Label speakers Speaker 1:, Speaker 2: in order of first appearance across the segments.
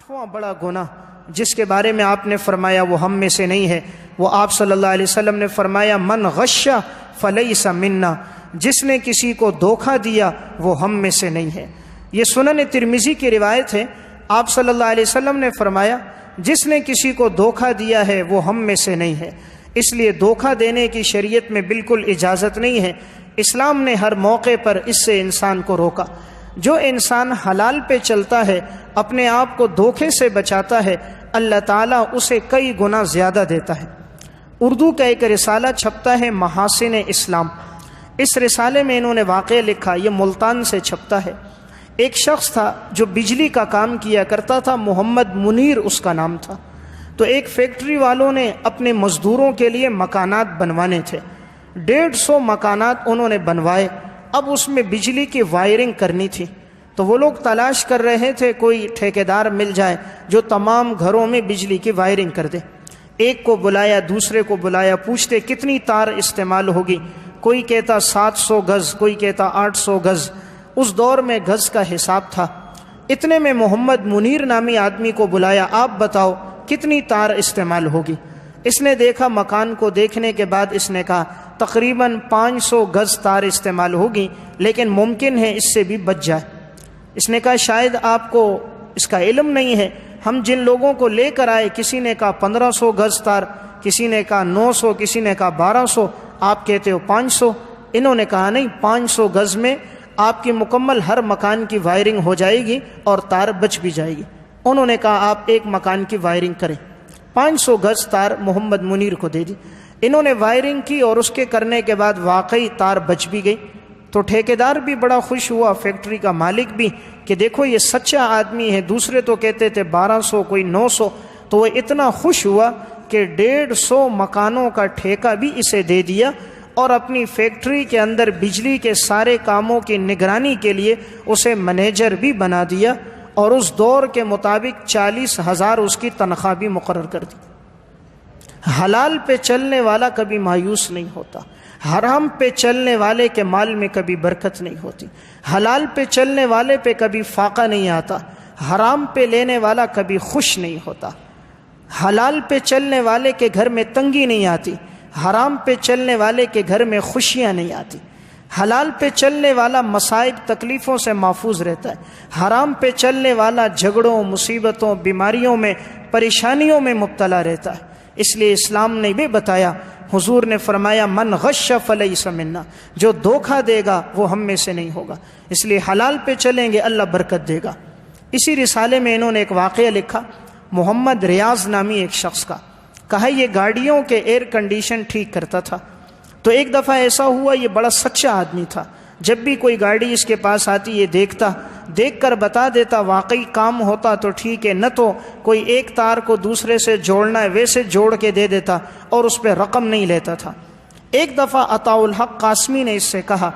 Speaker 1: آٹھواں بڑا گناہ جس کے بارے میں آپ نے فرمایا وہ ہم میں سے نہیں ہے، وہ آپ صلی اللہ علیہ وسلم نے فرمایا من غش فلیس منا، جس نے کسی کو دھوکہ دیا وہ ہم میں سے نہیں ہے۔ یہ سنن ترمذی کی روایت ہے، آپ صلی اللہ علیہ وسلم نے فرمایا جس نے کسی کو دھوکہ دیا ہے وہ ہم میں سے نہیں ہے۔ اس لیے دھوکہ دینے کی شریعت میں بالکل اجازت نہیں ہے، اسلام نے ہر موقع پر اس سے انسان کو روکا۔ جو انسان حلال پہ چلتا ہے، اپنے آپ کو دھوکے سے بچاتا ہے، اللہ تعالیٰ اسے کئی گنا زیادہ دیتا ہے۔ اردو کا ایک رسالہ چھپتا ہے محاسن اسلام، اس رسالے میں انہوں نے واقعہ لکھا، یہ ملتان سے چھپتا ہے۔ ایک شخص تھا جو بجلی کا کام کیا کرتا تھا، محمد منیر اس کا نام تھا۔ تو ایک فیکٹری والوں نے اپنے مزدوروں کے لیے مکانات بنوانے تھے، 150 مکانات انہوں نے بنوائے۔ اب اس میں بجلی کی وائرنگ کرنی تھی، تو وہ لوگ تلاش کر رہے تھے کوئی ٹھیکیدار مل جائے جو تمام گھروں میں بجلی کی وائرنگ کر دے۔ ایک کو بلایا، دوسرے کو بلایا، پوچھتے کتنی تار استعمال ہوگی، کوئی کہتا 700 گز، کوئی کہتا 800 گز۔ اس دور میں گز کا حساب تھا۔ اتنے میں محمد منیر نامی آدمی کو بلایا، آپ بتاؤ کتنی تار استعمال ہوگی۔ اس نے دیکھا، مکان کو دیکھنے کے بعد اس نے کہا تقریباً 500 گز تار استعمال ہوگی، لیکن ممکن ہے اس سے بھی بچ جائے۔ اس نے کہا شاید آپ کو اس کا علم نہیں ہے، ہم جن لوگوں کو لے کر آئے کسی نے کہا 1500 گز تار، کسی نے کہا 900، کسی نے کہا 1200، آپ کہتے ہو 500۔ انہوں نے کہا نہیں، 500 گز میں آپ کی مکمل ہر مکان کی وائرنگ ہو جائے گی اور تار بچ بھی جائے گی۔ انہوں نے کہا آپ ایک مکان کی وائرنگ کریں۔ 500 گز تار محمد منیر کو دے دی۔ انہوں نے وائرنگ کی اور اس کے کرنے کے بعد واقعی تار بچ بھی گئی۔ تو ٹھیکیدار بھی بڑا خوش ہوا، فیکٹری کا مالک بھی، کہ دیکھو یہ سچا آدمی ہے، دوسرے تو کہتے تھے 1200، کوئی 900۔ تو وہ اتنا خوش ہوا کہ 150 مکانوں کا ٹھیکہ بھی اسے دے دیا اور اپنی فیکٹری کے اندر بجلی کے سارے کاموں کی نگرانی کے لیے اسے منیجر بھی بنا دیا، اور اس دور کے مطابق 40,000 اس کی تنخواہ بھی مقرر کر دی۔ حلال پہ چلنے والا کبھی مایوس نہیں ہوتا، حرام پہ چلنے والے کے مال میں کبھی برکت نہیں ہوتی، حلال پہ چلنے والے پہ کبھی فاقہ نہیں آتا، حرام پہ لینے والا کبھی خوش نہیں ہوتا، حلال پہ چلنے والے کے گھر میں تنگی نہیں آتی، حرام پہ چلنے والے کے گھر میں خوشیاں نہیں آتی، حلال پہ چلنے والا مصائب تکلیفوں سے محفوظ رہتا ہے، حرام پہ چلنے والا جھگڑوں، مصیبتوں، بیماریوں میں، پریشانیوں میں مبتلا رہتا ہے۔ اس لیے اسلام نے بھی بتایا، حضور نے فرمایا من غش فلیس منا، جو دھوکہ دے گا وہ ہم میں سے نہیں ہوگا۔ اس لیے حلال پہ چلیں گے اللہ برکت دے گا۔ اسی رسالے میں انہوں نے ایک واقعہ لکھا، محمد ریاض نامی ایک شخص کا، کہا یہ گاڑیوں کے ایئر کنڈیشن ٹھیک کرتا تھا۔ تو ایک دفعہ ایسا ہوا، یہ بڑا سچا آدمی تھا، جب بھی کوئی گاڑی اس کے پاس آتی یہ دیکھتا، دیکھ کر بتا دیتا، واقعی کام ہوتا تو ٹھیک ہے، نہ تو کوئی ایک تار کو دوسرے سے جوڑنا ہے ویسے جوڑ کے دے دیتا، اور اس پہ رقم نہیں لیتا تھا۔ ایک دفعہ عطاء الحق قاسمی نے اس سے کہا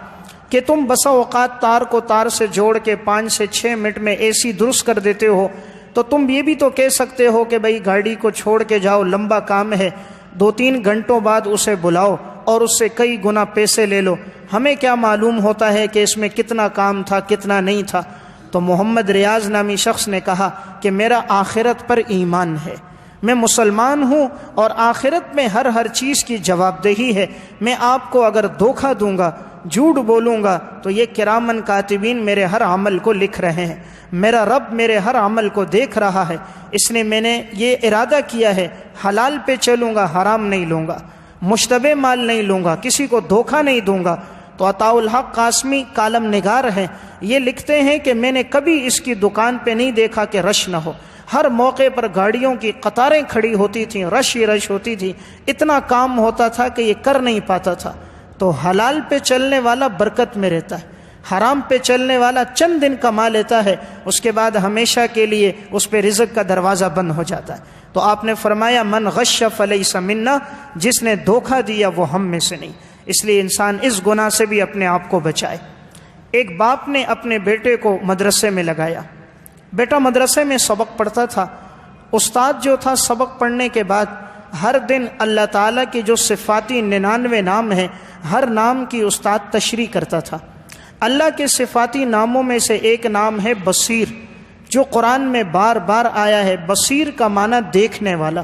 Speaker 1: کہ تم بسا اوقات تار کو تار سے جوڑ کے 5 سے 6 منٹ میں اے سی درست کر دیتے ہو، تو تم یہ بھی تو کہہ سکتے ہو کہ بھائی گاڑی کو چھوڑ کے جاؤ، لمبا کام ہے، 2-3 گھنٹوں بعد اسے بلاؤ اور اس سے کئی گنا پیسے لے لو، ہمیں کیا معلوم ہوتا ہے کہ اس میں کتنا کام تھا کتنا نہیں تھا۔ تو محمد ریاض نامی شخص نے کہا کہ میرا آخرت پر ایمان ہے، میں مسلمان ہوں اور آخرت میں ہر چیز کی جواب دہی ہے، میں آپ کو اگر دھوکہ دوں گا، جھوٹ بولوں گا، تو یہ کرامن کاتبین میرے ہر عمل کو لکھ رہے ہیں، میرا رب میرے ہر عمل کو دیکھ رہا ہے، اس نے میں نے یہ ارادہ کیا ہے حلال پہ چلوں گا، حرام نہیں لوں گا، مشتبہ مال نہیں لوں گا، کسی کو دھوکہ نہیں دوں گا۔ تو عطاء الحق قاسمی کالم نگار ہیں، یہ لکھتے ہیں کہ میں نے کبھی اس کی دکان پہ نہیں دیکھا کہ رش نہ ہو، ہر موقع پر گاڑیوں کی قطاریں کھڑی ہوتی تھیں، رش ہی رش ہوتی تھی، اتنا کام ہوتا تھا کہ یہ کر نہیں پاتا تھا۔ تو حلال پہ چلنے والا برکت میں رہتا ہے، حرام پہ چلنے والا چند دن کما لیتا ہے، اس کے بعد ہمیشہ کے لیے اس پہ رزق کا دروازہ بند ہو جاتا ہے۔ تو آپ نے فرمایا من غش فلیس منا، جس نے دھوکہ دیا وہ ہم میں سے نہیں۔ اس لیے انسان اس گناہ سے بھی اپنے آپ کو بچائے۔ ایک باپ نے اپنے بیٹے کو مدرسے میں لگایا، بیٹا مدرسے میں سبق پڑھتا تھا، استاد جو تھا سبق پڑھنے کے بعد ہر دن اللہ تعالیٰ کی جو صفاتی 99 نام ہیں، ہر نام کی استاد تشریح کرتا تھا۔ اللہ کے صفاتی ناموں میں سے ایک نام ہے بصیر، جو قرآن میں بار بار آیا ہے۔ بصیر کا معنی دیکھنے والا،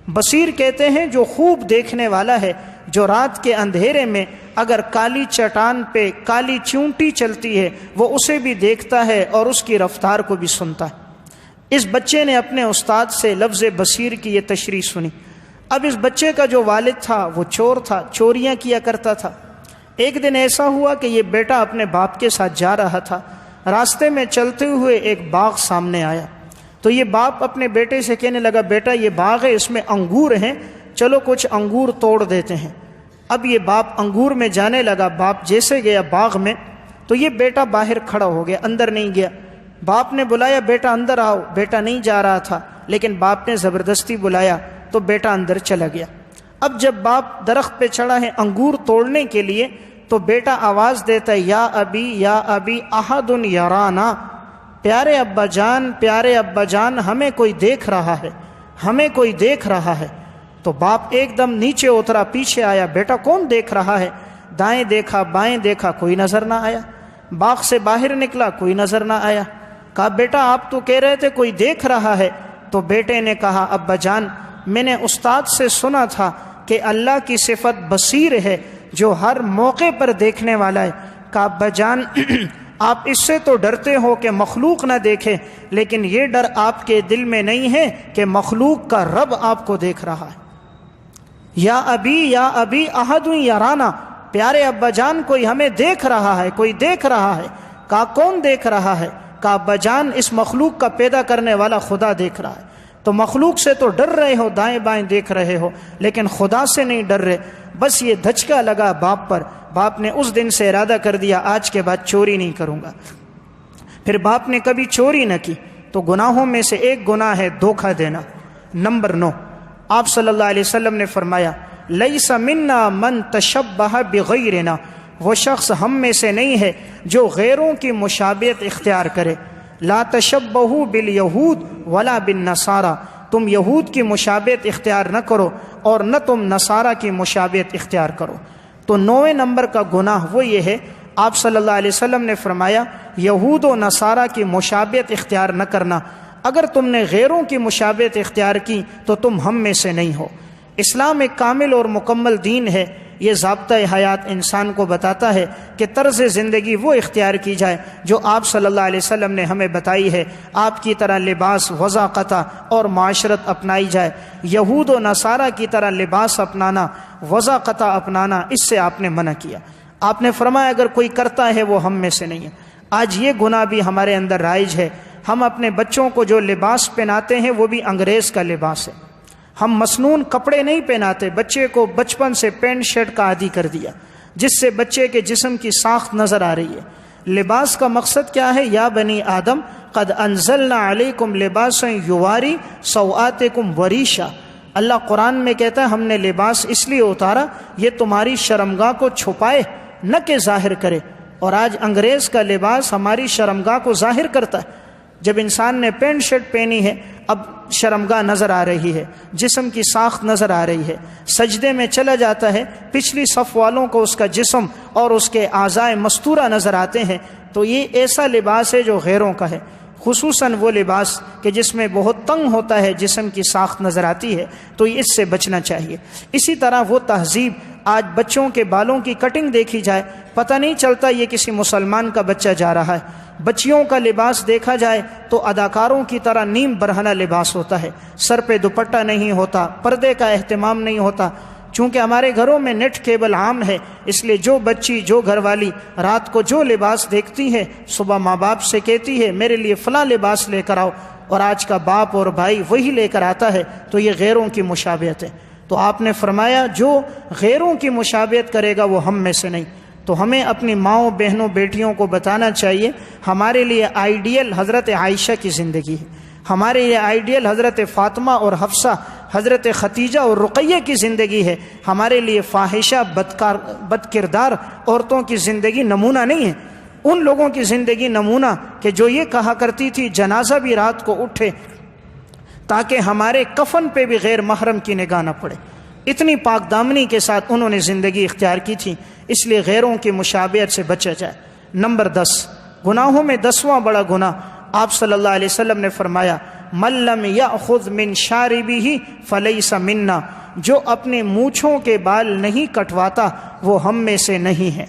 Speaker 1: بصیر کہتے ہیں جو خوب دیکھنے والا ہے، جو رات کے اندھیرے میں اگر کالی چٹان پہ کالی چونٹی چلتی ہے وہ اسے بھی دیکھتا ہے اور اس کی رفتار کو بھی سنتا ہے۔ اس بچے نے اپنے استاد سے لفظ بصیر کی یہ تشریح سنی۔ اب اس بچے کا جو والد تھا وہ چور تھا، چوریاں کیا کرتا تھا۔ ایک دن ایسا ہوا کہ یہ بیٹا اپنے باپ کے ساتھ جا رہا تھا، راستے میں چلتے ہوئے ایک باغ سامنے آیا، تو یہ باپ اپنے بیٹے سے کہنے لگا بیٹا یہ باغ ہے، اس میں انگور ہیں، چلو کچھ انگور توڑ دیتے ہیں۔ اب یہ باپ انگور میں جانے لگا، باپ جیسے گیا باغ میں تو یہ بیٹا باہر کھڑا ہو گیا، اندر نہیں گیا۔ باپ نے بلایا بیٹا اندر آؤ، بیٹا نہیں جا رہا تھا، لیکن باپ نے زبردستی بلایا تو بیٹا اندر چلا گیا۔ اب جب باپ درخت پہ چڑھا ہے انگور توڑنے کے لیے تو بیٹا آواز دیتا ہے یا ابی احد یرانا، پیارے ابا جان ہمیں کوئی دیکھ رہا ہے، ہمیں کوئی دیکھ رہا ہے۔ تو باپ ایک دم نیچے اترا، پیچھے آیا، بیٹا کون دیکھ رہا ہے؟ دائیں دیکھا بائیں دیکھا، کوئی نظر نہ آیا۔ باغ سے باہر نکلا، کوئی نظر نہ آیا۔ کہا بیٹا آپ تو کہہ رہے تھے کوئی دیکھ رہا ہے۔ تو بیٹے نے کہا ابا جان میں نے استاد سے سنا تھا کہ اللہ کی صفت بصیر ہے، جو ہر موقع پر دیکھنے والا ہے۔ کہا ابا جان آپ اس سے تو ڈرتے ہو کہ مخلوق نہ دیکھے، لیکن یہ ڈر آپ کے دل میں نہیں ہے کہ مخلوق کا رب آپ کو دیکھ رہا ہے۔ یا ابی احد یرانا، پیارے ابا جان کوئی ہمیں دیکھ رہا ہے، کوئی دیکھ رہا ہے۔ کہا کون دیکھ رہا ہے؟ کہا ابا جان اس مخلوق کا پیدا کرنے والا خدا دیکھ رہا ہے۔ تو مخلوق سے تو ڈر رہے ہو، دائیں بائیں دیکھ رہے ہو، لیکن خدا سے نہیں ڈر رہے۔ بس یہ دھچکا لگا باپ پر، باپ نے اس دن سے ارادہ کر دیا آج کے بعد چوری نہیں کروں گا۔ پھر باپ نے کبھی چوری نہ کی۔ تو گناہوں میں سے ایک گناہ ہے دھوکہ دینا۔ نمبر 9، آپ صلی اللہ علیہ وسلم نے فرمایا لیس منا من تشبہ بغیرنا، وہ شخص ہم میں سے نہیں ہے جو غیروں کی مشابہت اختیار کرے۔ لا تشبہوا بالیہود ولا بالنصارى، تم یہود کی مشابہت اختیار نہ کرو اور نہ تم نصارہ کی مشابہت اختیار کرو۔ تو 9ویں نمبر کا گناہ وہ یہ ہے، آپ صلی اللہ علیہ وسلم نے فرمایا یہود و نصارہ کی مشابہت اختیار نہ کرنا۔ اگر تم نے غیروں کی مشابہت اختیار کی تو تم ہم میں سے نہیں ہو۔ اسلام ایک کامل اور مکمل دین ہے۔ یہ ضابطہ حیات انسان کو بتاتا ہے کہ طرز زندگی وہ اختیار کی جائے جو آپ صلی اللہ علیہ وسلم نے ہمیں بتائی ہے۔ آپ کی طرح لباس، وضاقتہ اور معاشرت اپنائی جائے۔ یہود و نصارہ کی طرح لباس اپنانا، وضاقتہ اپنانا، اس سے آپ نے منع کیا۔ آپ نے فرمایا اگر کوئی کرتا ہے وہ ہم میں سے نہیں ہے۔ آج یہ گناہ بھی ہمارے اندر رائج ہے۔ ہم اپنے بچوں کو جو لباس پہناتے ہیں وہ بھی انگریز کا لباس ہے۔ ہم مسنون کپڑے نہیں پہناتے، بچے کو بچپن سے پینٹ شرٹ کا عادی کر دیا، جس سے بچے کے جسم کی ساخت نظر آ رہی ہے۔ لباس کا مقصد کیا ہے؟ یا بنی آدم قد انزلنا علیکم لباسا یواری سوآتکم وریشا۔ اللہ قرآن میں کہتا ہے ہم نے لباس اس لیے اتارا یہ تمہاری شرمگاہ کو چھپائے نہ کہ ظاہر کرے۔ اور آج انگریز کا لباس ہماری شرمگاہ کو ظاہر کرتا ہے۔ جب انسان نے پینٹ شرٹ پہنی ہے اب شرمگاہ نظر آ رہی ہے، جسم کی ساخت نظر آ رہی ہے، سجدے میں چلا جاتا ہے، پچھلی صف والوں کو اس کا جسم اور اس کے اعضائے مستورہ نظر آتے ہیں۔ تو یہ ایسا لباس ہے جو غیروں کا ہے، خصوصاً وہ لباس کہ جس میں بہت تنگ ہوتا ہے، جسم کی ساخت نظر آتی ہے، تو اس سے بچنا چاہیے۔ اسی طرح وہ تہذیب، آج بچوں کے بالوں کی کٹنگ دیکھی جائے، پتہ نہیں چلتا یہ کسی مسلمان کا بچہ جا رہا ہے۔ بچیوں کا لباس دیکھا جائے تو اداکاروں کی طرح نیم برہنہ لباس ہوتا ہے، سر پہ دوپٹہ نہیں ہوتا، پردے کا اہتمام نہیں ہوتا۔ چونکہ ہمارے گھروں میں نیٹ کیبل عام ہے، اس لیے جو بچی، جو گھر والی رات کو جو لباس دیکھتی ہے صبح ماں باپ سے کہتی ہے میرے لیے فلاں لباس لے کر آؤ، اور آج کا باپ اور بھائی وہی لے کر آتا ہے، تو یہ غیروں کی مشابہت ہے۔ تو آپ نے فرمایا جو غیروں کی مشابہت کرے گا وہ ہم میں سے نہیں۔ تو ہمیں اپنی ماؤں، بہنوں، بیٹیوں کو بتانا چاہیے ہمارے لیے آئیڈیل حضرت عائشہ کی زندگی ہے، ہمارے لیے آئیڈیل حضرت فاطمہ اور حفصہ، حضرت ختیجہ اور رقیہ کی زندگی ہے۔ ہمارے لیے فاحشہ، بد کردار عورتوں کی زندگی نمونہ نہیں ہے۔ ان لوگوں کی زندگی نمونہ کہ جو یہ کہا کرتی تھی جنازہ بھی رات کو اٹھے تاکہ ہمارے کفن پہ بھی غیر محرم کی نگاہ نہ پڑے۔ اتنی پاک دامنی کے ساتھ انہوں نے زندگی اختیار کی تھی، اس لیے غیروں کی مشابہت سے بچا جائے۔ نمبر 10، گناہوں میں 10واں بڑا گناہ آپ صلی اللہ علیہ وسلم نے فرمایا من لم یأخذ من شاربہ فلیس منا، جو اپنے مونچھوں کے بال نہیں کٹواتا وہ ہم میں سے نہیں ہے۔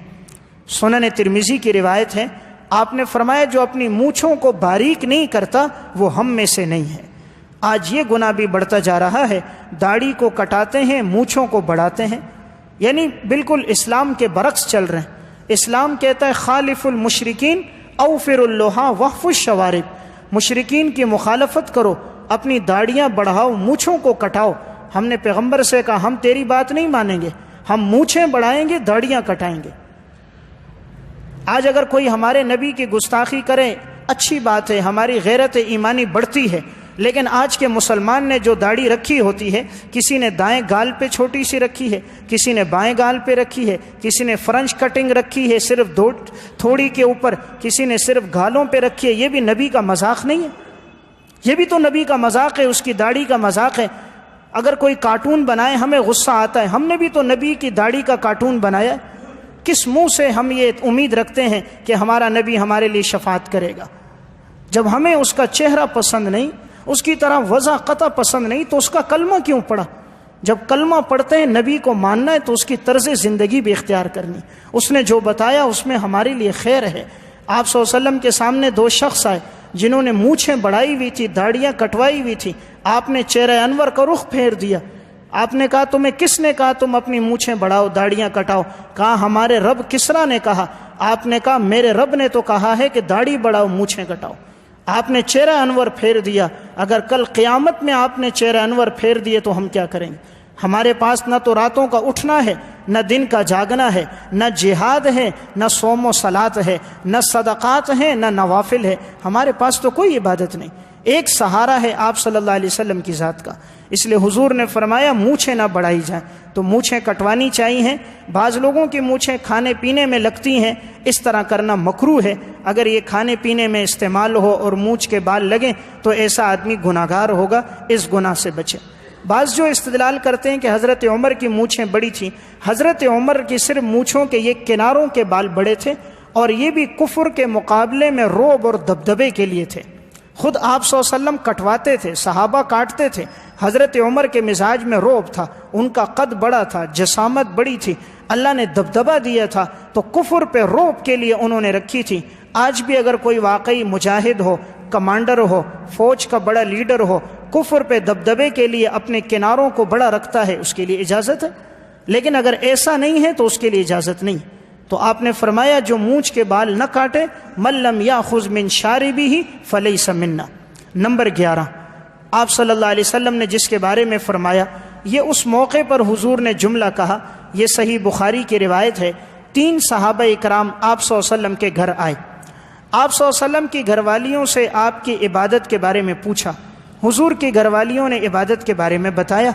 Speaker 1: سنن ترمذی کی روایت ہے، آپ نے فرمایا جو اپنی مونچھوں کو باریک نہیں کرتا وہ ہم میں سے نہیں ہے۔ آج یہ گناہ بھی بڑھتا جا رہا ہے، داڑھی کو کٹاتے ہیں، مونچھوں کو بڑھاتے ہیں، یعنی بالکل اسلام کے برعکس چل رہے ہیں۔ اسلام کہتا ہے خالف المشرکین اوفر اللحا وحف الشوارب، مشرکین کی مخالفت کرو، اپنی داڑیاں بڑھاؤ، مونچھوں کو کٹاؤ۔ ہم نے پیغمبر سے کہا ہم تیری بات نہیں مانیں گے، ہم مونچھیں بڑھائیں گے، داڑیاں کٹائیں گے۔ آج اگر کوئی ہمارے نبی کی گستاخی کرے اچھی بات ہے، ہماری غیرت ایمانی بڑھتی ہے، لیکن آج کے مسلمان نے جو داڑھی رکھی ہوتی ہے، کسی نے دائیں گال پہ چھوٹی سی رکھی ہے، کسی نے بائیں گال پہ رکھی ہے، کسی نے فرنچ کٹنگ رکھی ہے صرف تھوڑی کے اوپر، کسی نے صرف گالوں پہ رکھی ہے۔ یہ بھی نبی کا مذاق نہیں ہے؟ یہ بھی تو نبی کا مذاق ہے، اس کی داڑھی کا مذاق ہے۔ اگر کوئی کارٹون بنائے ہمیں غصہ آتا ہے، ہم نے بھی تو نبی کی داڑھی کا کارٹون بنایا۔ کس منہ سے ہم یہ امید رکھتے ہیں کہ ہمارا نبی ہمارے لیے شفاعت کرے گا؟ جب ہمیں اس کا چہرہ پسند نہیں، اس کی طرح وضع قطع پسند نہیں، تو اس کا کلمہ کیوں پڑھا؟ جب کلمہ پڑھتے ہیں نبی کو ماننا ہے تو اس کی طرز زندگی بھی اختیار کرنی، اس نے جو بتایا اس میں ہمارے لیے خیر ہے۔ آپ صلی اللہ علیہ وسلم کے سامنے دو شخص آئے جنہوں نے مونچھیں بڑھائی ہوئی تھی، داڑیاں کٹوائی ہوئی تھی، آپ نے چہرہ انور کا رخ پھیر دیا۔ آپ نے کہا تمہیں کس نے کہا تم اپنی مونچھیں بڑھاؤ، داڑیاں کٹاؤ؟ کہا ہمارے رب کسریٰ نے کہا۔ آپ نے کہا میرے رب نے تو کہا ہے کہ داڑھی بڑھاؤ، مونچھیں کٹاؤ۔ آپ نے چہرہ انور پھیر دیا۔ اگر کل قیامت میں آپ نے چہرہ انور پھیر دیے تو ہم کیا کریں گے؟ ہمارے پاس نہ تو راتوں کا اٹھنا ہے، نہ دن کا جاگنا ہے، نہ جہاد ہے، نہ صوم و صلات ہے، نہ صدقات ہیں، نہ نوافل ہے۔ ہمارے پاس تو کوئی عبادت نہیں۔ ایک سہارا ہے آپ صلی اللہ علیہ وسلم کی ذات کا۔ اس لیے حضور نے فرمایا مونچھیں نہ بڑھائی جائیں، تو مونچھیں کٹوانی چاہیے۔ بعض لوگوں کی مونچھیں کھانے پینے میں لگتی ہیں، اس طرح کرنا مکروہ ہے۔ اگر یہ کھانے پینے میں استعمال ہو اور مونچھ کے بال لگیں تو ایسا آدمی گناہگار ہوگا، اس گناہ سے بچے۔ بعض جو استدلال کرتے ہیں کہ حضرت عمر کی مونچھیں بڑی تھیں، حضرت عمر کی صرف مونچھوں کے یہ کناروں کے بال بڑے تھے، اور یہ بھی کفر کے مقابلے میں رعب اور دبدبے کے لیے تھے۔ خود آپ صلی اللہ علیہ وسلم کٹواتے تھے، صحابہ کاٹتے تھے۔ حضرت عمر کے مزاج میں رعب تھا، ان کا قد بڑا تھا، جسامت بڑی تھی، اللہ نے دبدبہ دیا تھا، تو کفر پہ رعب کے لیے انہوں نے رکھی تھی۔ آج بھی اگر کوئی واقعی مجاہد ہو، کمانڈر ہو، فوج کا بڑا لیڈر ہو، کفر پہ دبدبے کے لیے اپنے کناروں کو بڑا رکھتا ہے، اس کے لیے اجازت ہے۔ لیکن اگر ایسا نہیں ہے تو اس کے لیے اجازت نہیں۔ تو آپ نے فرمایا جو مونچھ کے بال نہ کاٹے، من لم یاخذ من شاربہ فلیس منا۔ نمبر 11، آپ صلی اللہ علیہ وسلم نے جس کے بارے میں فرمایا، یہ اس موقع پر حضور نے جملہ کہا، یہ صحیح بخاری کی روایت ہے۔ 3 صحابہ اکرام آپ صلی اللہ علیہ وسلم کے گھر آئے۔ آپ صلی اللہ علیہ وسلم کی گھر والیوں سے آپ کی عبادت کے بارے میں پوچھا۔ حضور کی گھر والیوں نے عبادت کے بارے میں بتایا،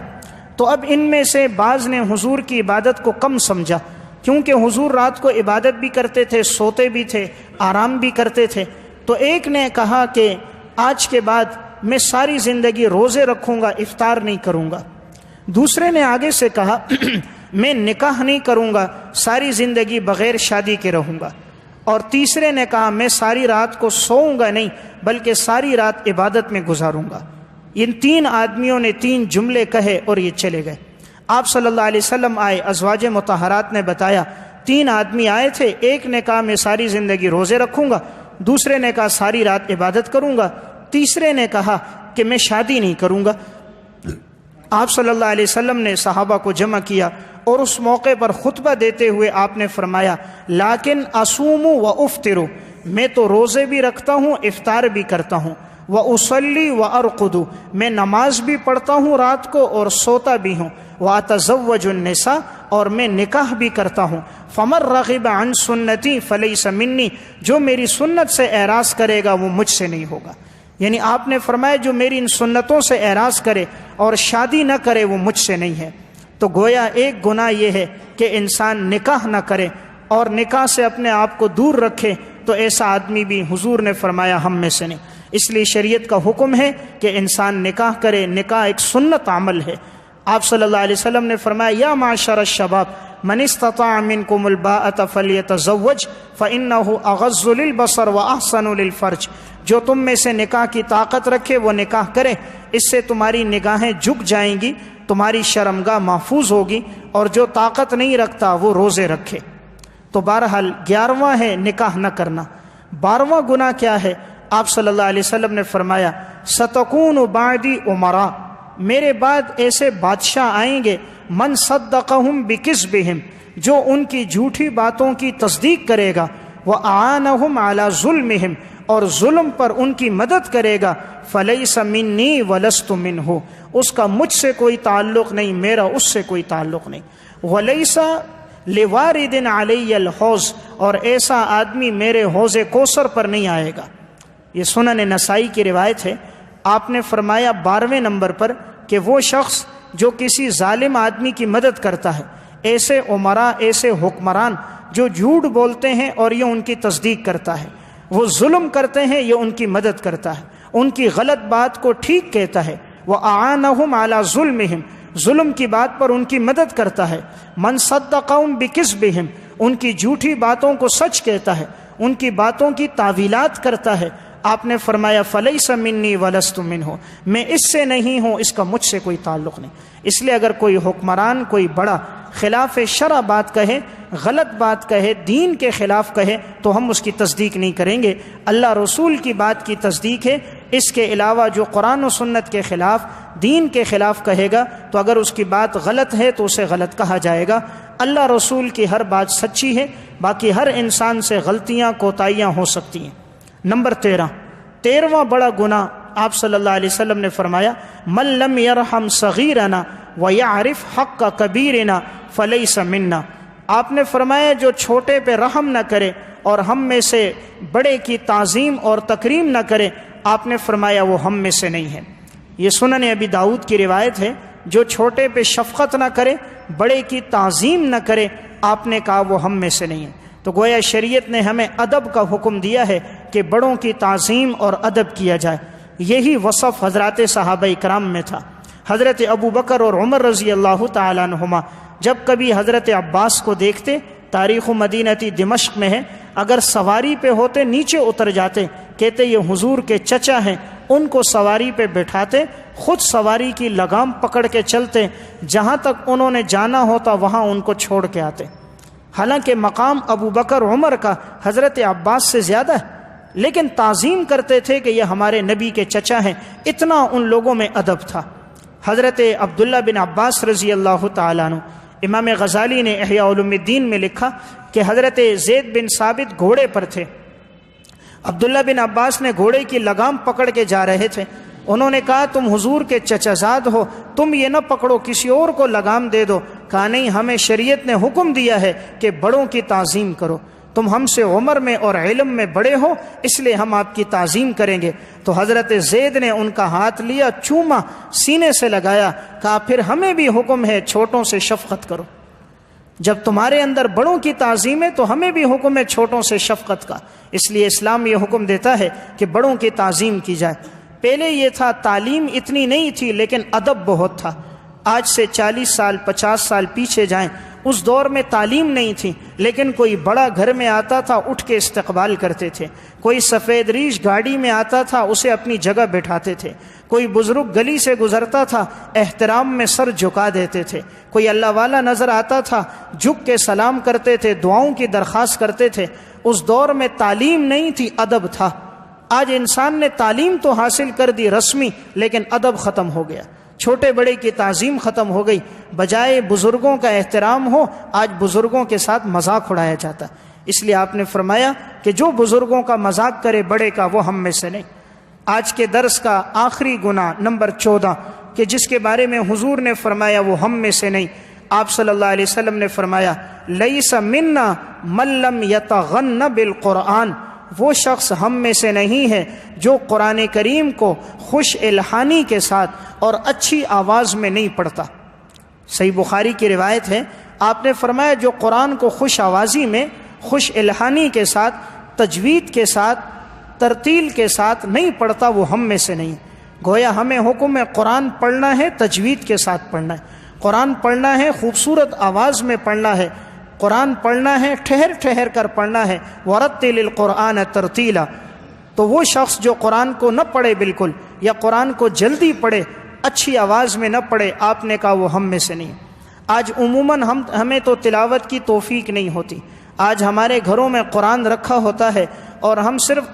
Speaker 1: تو اب ان میں سے بعض نے حضور کی عبادت کو کم سمجھا، کیونکہ حضور رات کو عبادت بھی کرتے تھے، سوتے بھی تھے، آرام بھی کرتے تھے۔ تو ایک نے کہا کہ آج کے بعد میں ساری زندگی روزے رکھوں گا، افطار نہیں کروں گا۔ دوسرے نے آگے سے کہا میں نکاح نہیں کروں گا، ساری زندگی بغیر شادی کے رہوں گا۔ اور تیسرے نے کہا میں ساری رات کو سوؤں گا نہیں، بلکہ ساری رات عبادت میں گزاروں گا۔ ان 3 آدمیوں نے 3 جملے کہے اور یہ چلے گئے۔ آپ صلی اللہ علیہ وسلم آئے، ازواج مطہرات نے بتایا 3 آدمی آئے تھے، ایک نے کہا میں ساری زندگی روزے رکھوں گا، دوسرے نے کہا ساری رات عبادت کروں گا، تیسرے نے کہا کہ میں شادی نہیں کروں گا۔ آپ صلی اللہ علیہ وسلم نے صحابہ کو جمع کیا اور اس موقع پر خطبہ دیتے ہوئے آپ نے فرمایا لیکن اصوم و افطر، میں تو روزے بھی رکھتا ہوں، افطار بھی کرتا ہوں، واصلی وارقد، میں نماز بھی پڑھتا ہوں رات کو اور سوتا بھی ہوں، واتزوج النساء، اور میں نکاح بھی کرتا ہوں، فمن رغب عن سنتی فلیس منی، جو میری سنت سے اعراض کرے گا وہ مجھ سے نہیں ہوگا۔ یعنی آپ نے فرمایا جو میری ان سنتوں سے اعراض کرے اور شادی نہ کرے وہ مجھ سے نہیں ہے۔ تو گویا ایک گناہ یہ ہے کہ انسان نکاح نہ کرے اور نکاح سے اپنے آپ کو دور رکھے، تو ایسا آدمی بھی حضور نے فرمایا ہم میں سے نہیں۔ اس لیے شریعت کا حکم ہے کہ انسان نکاح کرے، نکاح ایک سنت عمل ہے۔ آپ صلی اللہ علیہ وسلم نے فرمایا یا معشر الشباب من استطاع منکم الباءۃ فلیتزوج فإنہ اغض للبصر واحسن للفرج، جو تم میں سے نکاح کی طاقت رکھے وہ نکاح کرے، اس سے تمہاری نگاہیں جھک جائیں گی، تمہاری شرمگاہ محفوظ ہوگی، اور جو طاقت نہیں رکھتا وہ روزے رکھے۔ تو بہرحال 11واں ہے نکاح نہ کرنا۔ 12واں گناہ کیا ہے؟ آپ صلی اللہ علیہ وسلم نے فرمایا ستکون بعدی امراء، میرے بعد ایسے بادشاہ آئیں گے، من صدقہم بکذبہم، جو ان کی جھوٹی باتوں کی تصدیق کرے گا، وأعانہم علی ظلمہم، اور ظلم پر ان کی مدد کرے گا، فلیس منی ولست منہ، اس کا مجھ سے کوئی تعلق نہیں، میرا اس سے کوئی تعلق نہیں، ولیس لوارد علی الحوض، اور ایسا آدمی میرے حوض کوثر پر نہیں آئے گا۔ یہ سنن نسائی کی روایت ہے۔ آپ نے فرمایا 12ویں نمبر پر کہ وہ شخص جو کسی ظالم آدمی کی مدد کرتا ہے، ایسے عمراء، ایسے حکمران جو جھوٹ بولتے ہیں اور یہ ان کی تصدیق کرتا ہے، وہ ظلم کرتے ہیں، یہ ان کی مدد کرتا ہے، ان کی غلط بات کو ٹھیک کہتا ہے، وَأَعَانَهُمْ عَلَى ظُلْمِهِمْ، ظلم کی بات پر ان کی مدد کرتا ہے، مَنْ صَدَّقَهُمْ بِكِذْبِهِمْ، ان کی جھوٹی باتوں کو سچ کہتا ہے، ان کی باتوں کی تعویلات کرتا ہے۔ آپ نے فرمایا فلیس منی ولست منہ، میں اس سے نہیں ہوں، اس کا مجھ سے کوئی تعلق نہیں۔ اس لیے اگر کوئی حکمران، کوئی بڑا خلاف شرع بات کہے، غلط بات کہے، دین کے خلاف کہے، تو ہم اس کی تصدیق نہیں کریں گے۔ اللہ رسول کی بات کی تصدیق ہے، اس کے علاوہ جو قرآن و سنت کے خلاف، دین کے خلاف کہے گا تو اگر اس کی بات غلط ہے تو اسے غلط کہا جائے گا۔ اللہ رسول کی ہر بات سچی ہے، باقی ہر انسان سے غلطیاں، کوتاہیاں ہو سکتی ہیں۔ نمبر 13واں بڑا گناہ آپ صلی اللہ علیہ وسلم نے فرمایا من لم یرحم صغیرنا ویعرف حق کبیرنا فلیس منا، آپ نے فرمایا جو چھوٹے پہ رحم نہ کرے اور ہم میں سے بڑے کی تعظیم اور تکریم نہ کرے، آپ نے فرمایا وہ ہم میں سے نہیں ہے۔ یہ سنن ابی داؤد کی روایت ہے، جو چھوٹے پہ شفقت نہ کرے، بڑے کی تعظیم نہ کرے، آپ نے کہا وہ ہم میں سے نہیں ہے۔ تو گویا شریعت نے ہمیں ادب کا حکم دیا ہے کہ بڑوں کی تعظیم اور ادب کیا جائے۔ یہی وصف حضرات صحابہ کرام میں تھا۔ حضرت ابو بکر اور عمر رضی اللہ تعالیٰ عنہما جب کبھی حضرت عباس کو دیکھتے، تاریخ مدینتی دمشق میں ہے، اگر سواری پہ ہوتے نیچے اتر جاتے، کہتے یہ حضور کے چچا ہیں، ان کو سواری پہ بٹھاتے، خود سواری کی لگام پکڑ کے چلتے، جہاں تک انہوں نے جانا ہوتا وہاں ان کو چھوڑ کے آتے۔ حالانکہ مقام ابو بکر عمر کا حضرت عباس سے زیادہ ہے، لیکن تعظیم کرتے تھے کہ یہ ہمارے نبی کے چچا ہیں، اتنا ان لوگوں میں ادب تھا۔ حضرت عبداللہ بن عباس رضی اللہ تعالیٰ عنہ، امام غزالی نے احیاء علوم الدین میں لکھا کہ حضرت زید بن ثابت گھوڑے پر تھے، عبداللہ بن عباس نے گھوڑے کی لگام پکڑ کے جا رہے تھے، انہوں نے کہا تم حضور کے چچا زاد ہو، تم یہ نہ پکڑو، کسی اور کو لگام دے دو۔ کہا نہیں، ہمیں شریعت نے حکم دیا ہے کہ بڑوں کی تعظیم کرو، تم ہم سے عمر میں اور علم میں بڑے ہو، اس لیے ہم آپ کی تعظیم کریں گے۔ تو حضرت زید نے ان کا ہاتھ لیا، چوما، سینے سے لگایا، کہا پھر ہمیں بھی حکم ہے چھوٹوں سے شفقت کرو۔ جب تمہارے اندر بڑوں کی تعظیم ہے تو ہمیں بھی حکم ہے چھوٹوں سے شفقت کا۔ اس لیے اسلام یہ حکم دیتا ہے کہ بڑوں کی تعظیم کی جائے۔ پہلے یہ تھا، تعلیم اتنی نہیں تھی لیکن ادب بہت تھا۔ آج سے 40 سال 50 سال پیچھے جائیں، اس دور میں تعلیم نہیں تھی، لیکن کوئی بڑا گھر میں آتا تھا اٹھ کے استقبال کرتے تھے، کوئی سفید ریش گاڑی میں آتا تھا اسے اپنی جگہ بٹھاتے تھے، کوئی بزرگ گلی سے گزرتا تھا احترام میں سر جھکا دیتے تھے، کوئی اللہ والا نظر آتا تھا جھک کے سلام کرتے تھے، دعاؤں کی درخواست کرتے تھے۔ اس دور میں تعلیم نہیں تھی، ادب تھا۔ آج انسان نے تعلیم تو حاصل کر دی رسمی، لیکن ادب ختم ہو گیا، چھوٹے بڑے کی تعظیم ختم ہو گئی، بجائے بزرگوں کا احترام ہو آج بزرگوں کے ساتھ مذاق اڑایا جاتا۔ اس لیے آپ نے فرمایا کہ جو بزرگوں کا مذاق کرے بڑے کا، وہ ہم میں سے نہیں۔ آج کے درس کا آخری گناہ نمبر 14 کہ جس کے بارے میں حضور نے فرمایا وہ ہم میں سے نہیں، آپ صلی اللہ علیہ وسلم نے فرمایا لیس منا من لم یتغن بالقرآن، وہ شخص ہم میں سے نہیں ہے جو قرآن کریم کو خوش الحانی کے ساتھ اور اچھی آواز میں نہیں پڑھتا۔ صحیح بخاری کی روایت ہے، آپ نے فرمایا جو قرآن کو خوش آوازی میں، خوش الحانی کے ساتھ، تجوید کے ساتھ، ترتیل کے ساتھ نہیں پڑھتا وہ ہم میں سے نہیں۔ گویا ہمیں حکم ہے قرآن پڑھنا ہے، تجوید کے ساتھ پڑھنا ہے۔ قرآن پڑھنا ہے خوبصورت آواز میں پڑھنا ہے، قرآن پڑھنا ہے ٹھہر ٹھہر کر پڑھنا ہے، ورتل القرآن ترتیلا۔ تو وہ شخص جو قرآن کو نہ پڑھے بالکل، یا قرآن کو جلدی پڑھے، اچھی آواز میں نہ پڑھے، آپ نے کہا وہ ہم میں سے نہیں۔ آج عموماً ہمیں تو تلاوت کی توفیق نہیں ہوتی۔ آج ہمارے گھروں میں قرآن رکھا ہوتا ہے اور ہم صرف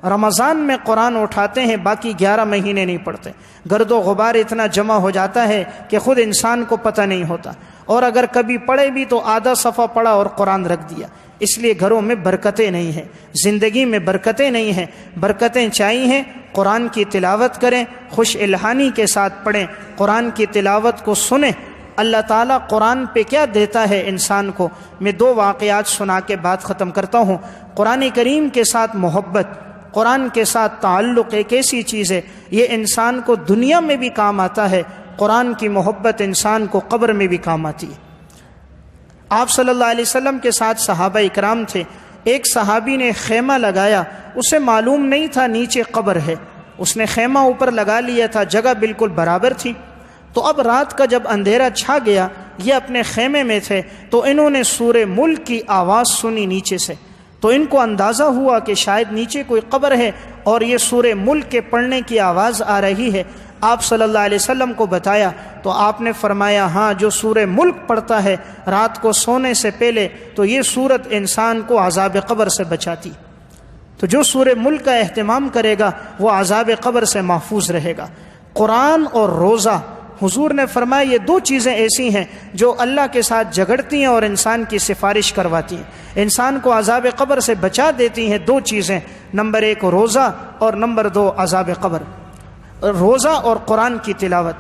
Speaker 1: رمضان میں قرآن اٹھاتے ہیں، باقی 11 مہینے نہیں پڑھتے۔ گرد و غبار اتنا جمع ہو جاتا ہے کہ خود انسان کو پتہ نہیں ہوتا، اور اگر کبھی پڑھے بھی تو آدھا صفحہ پڑھا اور قرآن رکھ دیا۔ اس لیے گھروں میں برکتیں نہیں ہیں، زندگی میں برکتیں نہیں ہیں۔ برکتیں چاہیے، قرآن کی تلاوت کریں، خوش الہانی کے ساتھ پڑھیں، قرآن کی تلاوت کو سنیں۔ اللہ تعالیٰ قرآن پہ کیا دیتا ہے انسان کو، میں 2 واقعات سنا کے بات ختم کرتا ہوں۔ قرآن کریم کے ساتھ محبت، قرآن کے ساتھ تعلق ایک ایسی چیز ہے، یہ انسان کو دنیا میں بھی کام آتا ہے، قرآن کی محبت انسان کو قبر میں بھی کام آتی ہے۔ آپ صلی اللہ علیہ وسلم کے ساتھ صحابہ اکرام تھے۔ ایک صحابی نے خیمہ لگایا، اسے معلوم نہیں تھا نیچے قبر ہے، اس نے خیمہ اوپر لگا لیا تھا، جگہ بالکل برابر تھی۔ تو اب رات کا جب اندھیرا چھا گیا، یہ اپنے خیمے میں تھے، تو انہوں نے سورہ ملک کی آواز سنی نیچے سے، تو ان کو اندازہ ہوا کہ شاید نیچے کوئی قبر ہے اور یہ سورہ ملک کے پڑھنے کی آواز آ رہی ہے۔ آپ صلی اللہ علیہ وسلم کو بتایا تو آپ نے فرمایا ہاں، جو سورہ ملک پڑھتا ہے رات کو سونے سے پہلے تو یہ سورت انسان کو عذاب قبر سے بچاتی۔ تو جو سورہ ملک کا اہتمام کرے گا وہ عذاب قبر سے محفوظ رہے گا۔ قرآن اور روزہ، حضور نے فرمایا یہ 2 چیزیں ایسی ہیں جو اللہ کے ساتھ جھگڑتی ہیں اور انسان کی سفارش کرواتی ہیں، انسان کو عذاب قبر سے بچا دیتی ہیں۔ 2 چیزیں، نمبر 1 روزہ اور نمبر 2 عذاب قبر۔ روزہ اور قرآن کی تلاوت۔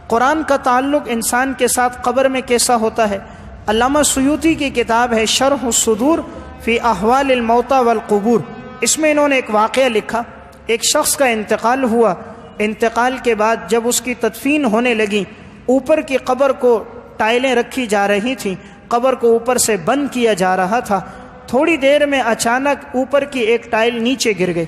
Speaker 1: قرآن کا تعلق انسان کے ساتھ قبر میں کیسا ہوتا ہے؟ علامہ سیوطی کی کتاب ہے شرح الصدور فی احوال الموتى والقبور، اس میں انہوں نے ایک واقعہ لکھا۔ ایک شخص کا انتقال ہوا، انتقال کے بعد جب اس کی تدفین ہونے لگی، اوپر کی قبر کو ٹائلیں رکھی جا رہی تھیں، قبر کو اوپر سے بند کیا جا رہا تھا۔ تھوڑی دیر میں اچانک اوپر کی ایک ٹائل نیچے گر گئی۔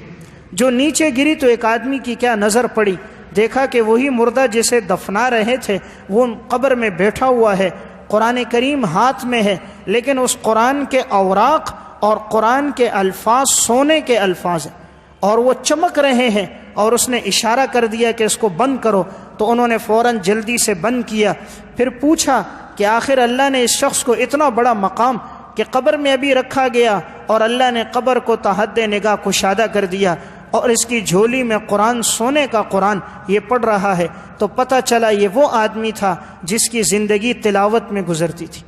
Speaker 1: جو نیچے گری تو ایک آدمی کی کیا نظر پڑی، دیکھا کہ وہی مردہ جسے دفنا رہے تھے وہ قبر میں بیٹھا ہوا ہے، قرآن کریم ہاتھ میں ہے، لیکن اس قرآن کے اوراق اور قرآن کے الفاظ سونے کے الفاظ ہیں اور وہ چمک رہے ہیں، اور اس نے اشارہ کر دیا کہ اس کو بند کرو، تو انہوں نے فوراً جلدی سے بند کیا۔ پھر پوچھا کہ آخر اللہ نے اس شخص کو اتنا بڑا مقام کہ قبر میں ابھی رکھا گیا اور اللہ نے قبر کو تحت نگاہ کشادہ کر دیا، اور اس کی جھولی میں قرآن، سونے کا قرآن یہ پڑھ رہا ہے، تو پتہ چلا یہ وہ آدمی تھا جس کی زندگی تلاوت میں گزرتی تھی۔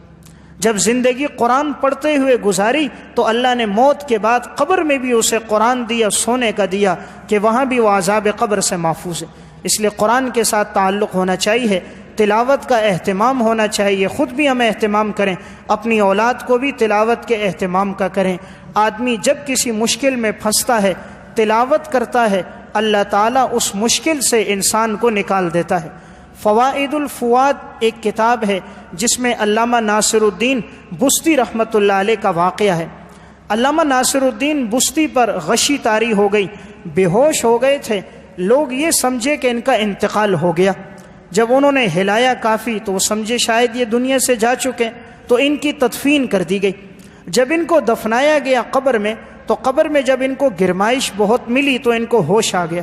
Speaker 1: جب زندگی قرآن پڑھتے ہوئے گزاری تو اللہ نے موت کے بعد قبر میں بھی اسے قرآن دیا، سونے کا دیا، کہ وہاں بھی وہ عذاب قبر سے محفوظ ہے۔ اس لیے قرآن کے ساتھ تعلق ہونا چاہیے، تلاوت کا اہتمام ہونا چاہیے، خود بھی ہم اہتمام کریں، اپنی اولاد کو بھی تلاوت کے اہتمام کا کریں۔ آدمی جب کسی مشکل میں پھنستا ہے، تلاوت کرتا ہے، اللہ تعالیٰ اس مشکل سے انسان کو نکال دیتا ہے۔ فوائد الفواد ایک کتاب ہے جس میں علامہ ناصر الدین بستی رحمۃ اللہ علیہ کا واقعہ ہے۔ علامہ ناصر الدین بستی پر غشی طاری ہو گئی، بے ہوش ہو گئے تھے، لوگ یہ سمجھے کہ ان کا انتقال ہو گیا۔ جب انہوں نے ہلایا کافی تو وہ سمجھے شاید یہ دنیا سے جا چکے، تو ان کی تدفین کر دی گئی۔ جب ان کو دفنایا گیا قبر میں، تو قبر میں جب ان کو گرمائش بہت ملی تو ان کو ہوش آ گیا۔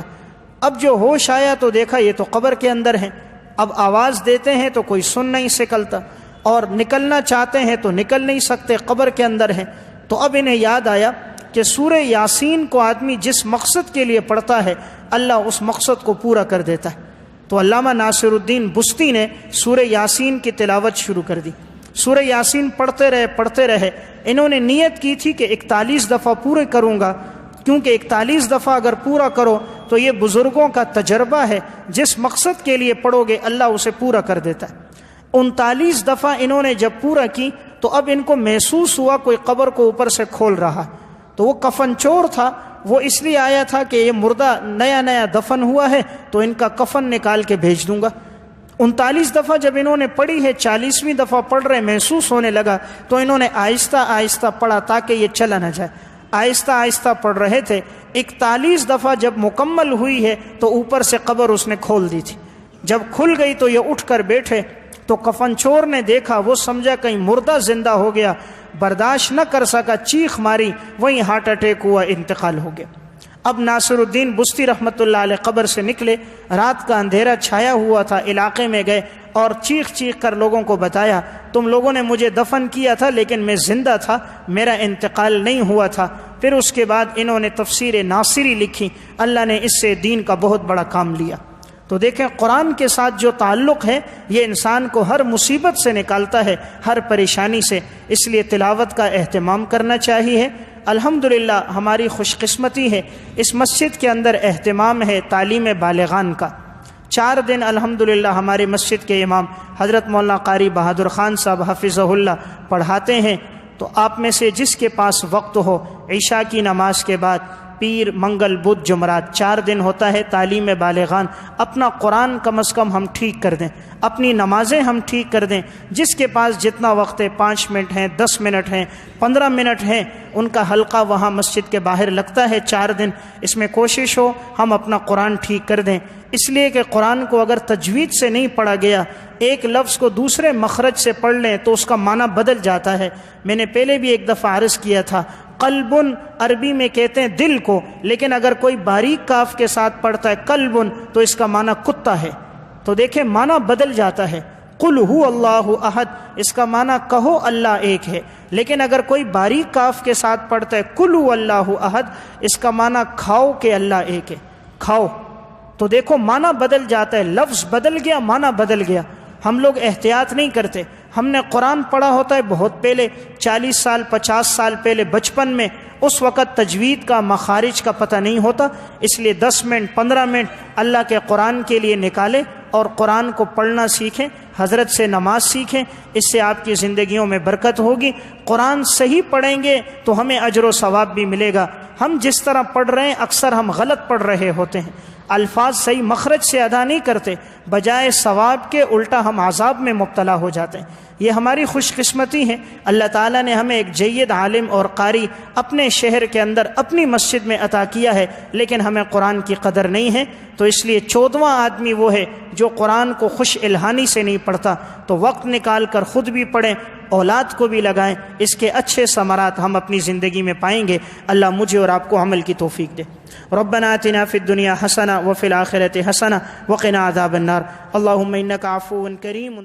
Speaker 1: اب جو ہوش آیا تو دیکھا یہ تو قبر کے اندر ہیں، اب آواز دیتے ہیں تو کوئی سن نہیں سکتا، اور نکلنا چاہتے ہیں تو نکل نہیں سکتے، قبر کے اندر ہیں۔ تو اب انہیں یاد آیا کہ سورہ یاسین کو آدمی جس مقصد کے لیے پڑھتا ہے اللہ اس مقصد کو پورا کر دیتا ہے۔ تو علامہ ناصر الدین بستی نے سورہ یاسین کی تلاوت شروع کر دی۔ سورہ یاسین پڑھتے رہے۔ انہوں نے نیت کی تھی کہ 41 دفعہ پورے کروں گا، کیونکہ 41 دفعہ اگر پورا کرو تو یہ بزرگوں کا تجربہ ہے، جس مقصد کے لیے پڑھو گے اللہ اسے پورا کر دیتا ہے۔ 39 دفعہ انہوں نے جب پورا کی تو اب ان کو محسوس ہوا کوئی قبر کو اوپر سے کھول رہا، تو وہ کفن چور تھا، وہ اس لیے آیا تھا کہ یہ مردہ نیا دفن ہوا ہے تو ان کا کفن نکال کے بھیج دوں گا۔ 39 دفعہ جب انہوں نے پڑھی ہے، 40ویں دفعہ پڑھ رہے محسوس ہونے لگا تو انہوں نے آہستہ آہستہ پڑھا تاکہ یہ چلا نہ جائے، آہستہ آہستہ پڑھ رہے تھے۔ 41 دفعہ جب مکمل ہوئی ہے تو اوپر سے قبر اس نے کھول دی تھی۔ جب کھل گئی تو یہ اٹھ کر بیٹھے، تو کفن چور نے دیکھا، وہ سمجھا کہیں مردہ زندہ ہو گیا، برداشت نہ کر سکا، چیخ ماری، وہیں ہارٹ اٹیک ہوا، انتقال ہو گیا۔ اب ناصر الدین بستی رحمۃ اللہ علیہ قبر سے نکلے، رات کا اندھیرا چھایا ہوا تھا، علاقے میں گئے اور چیخ چیخ کر لوگوں کو بتایا، تم لوگوں نے مجھے دفن کیا تھا لیکن میں زندہ تھا، میرا انتقال نہیں ہوا تھا۔ پھر اس کے بعد انہوں نے تفسیر ناصری لکھی، اللہ نے اس سے دین کا بہت بڑا کام لیا۔ تو دیکھیں قرآن کے ساتھ جو تعلق ہے یہ انسان کو ہر مصیبت سے نکالتا ہے، ہر پریشانی سے، اس لیے تلاوت کا اہتمام کرنا چاہیے۔ الحمدللہ ہماری خوش قسمتی ہے، اس مسجد کے اندر اہتمام ہے تعلیم بالغان کا۔ 4 دن الحمدللہ ہماری مسجد کے امام حضرت مولانا قاری بہادر خان صاحب حفظہ اللہ پڑھاتے ہیں۔ تو آپ میں سے جس کے پاس وقت ہو، عشاء کی نماز کے بعد پیر، منگل، بدھ، جمعرات 4 دن ہوتا ہے تعلیم بالغان۔ اپنا قرآن کم از کم ہم ٹھیک کر دیں، اپنی نمازیں ہم ٹھیک کر دیں۔ جس کے پاس جتنا وقت ہے، 5 منٹ ہیں، 10 منٹ ہیں، 15 منٹ ہیں، ان کا حلقہ وہاں مسجد کے باہر لگتا ہے 4 دن، اس میں کوشش ہو ہم اپنا قرآن ٹھیک کر دیں۔ اس لیے کہ قرآن کو اگر تجوید سے نہیں پڑھا گیا، ایک لفظ کو دوسرے مخرج سے پڑھ لیں تو اس کا معنی بدل جاتا ہے۔ میں نے پہلے بھی ایک دفعہ عرض کیا تھا، قلبن عربی میں کہتے ہیں دل کو، لیکن اگر کوئی باریک کاف کے ساتھ پڑھتا ہے قلبن تو اس کا معنی کتا ہے۔ تو دیکھیں معنی بدل جاتا ہے۔ قل هو اللہ احد، اس کا معنی کہو اللہ ایک ہے، لیکن اگر کوئی باریک کاف کے ساتھ پڑھتا ہے قل هو اللہ احد، اس کا معنی کھاؤ کہ اللہ ایک ہے، کھاؤ۔ تو دیکھو معنی بدل جاتا ہے، لفظ بدل گیا، معنی بدل گیا۔ ہم لوگ احتیاط نہیں کرتے۔ ہم نے قرآن پڑھا ہوتا ہے بہت پہلے، 40 سال 50 سال پہلے بچپن میں، اس وقت تجوید کا مخارج کا پتہ نہیں ہوتا، اس لیے 10 منٹ 15 منٹ اللہ کے قرآن کے لیے نکالیں اور قرآن کو پڑھنا سیکھیں، حضرت سے نماز سیکھیں، اس سے آپ کی زندگیوں میں برکت ہوگی۔ قرآن صحیح پڑھیں گے تو ہمیں اجر و ثواب بھی ملے گا۔ ہم جس طرح پڑھ رہے ہیں اکثر ہم غلط پڑھ رہے ہوتے ہیں، الفاظ صحیح مخرج سے ادا نہیں کرتے، بجائے ثواب کے الٹا ہم عذاب میں مبتلا ہو جاتے ہیں۔ یہ ہماری خوش قسمتی ہے، اللہ تعالیٰ نے ہمیں ایک جید عالم اور قاری اپنے شہر کے اندر اپنی مسجد میں عطا کیا ہے، لیکن ہمیں قرآن کی قدر نہیں ہے۔ تو اس لیے 14واں آدمی وہ ہے جو قرآن کو خوش الہانی سے نہیں پڑھتا۔ تو وقت نکال کر خود بھی پڑھیں، اولاد کو بھی لگائیں، اس کے اچھے ثمرات ہم اپنی زندگی میں پائیں گے۔ اللہ مجھے اور آپ کو عمل کی توفیق دے۔ ربنا آتنا فی الدنیا حسنہ وفی الآخرۃ حسنہ وقنا عذاب النار۔ اللہم انک عفو کریم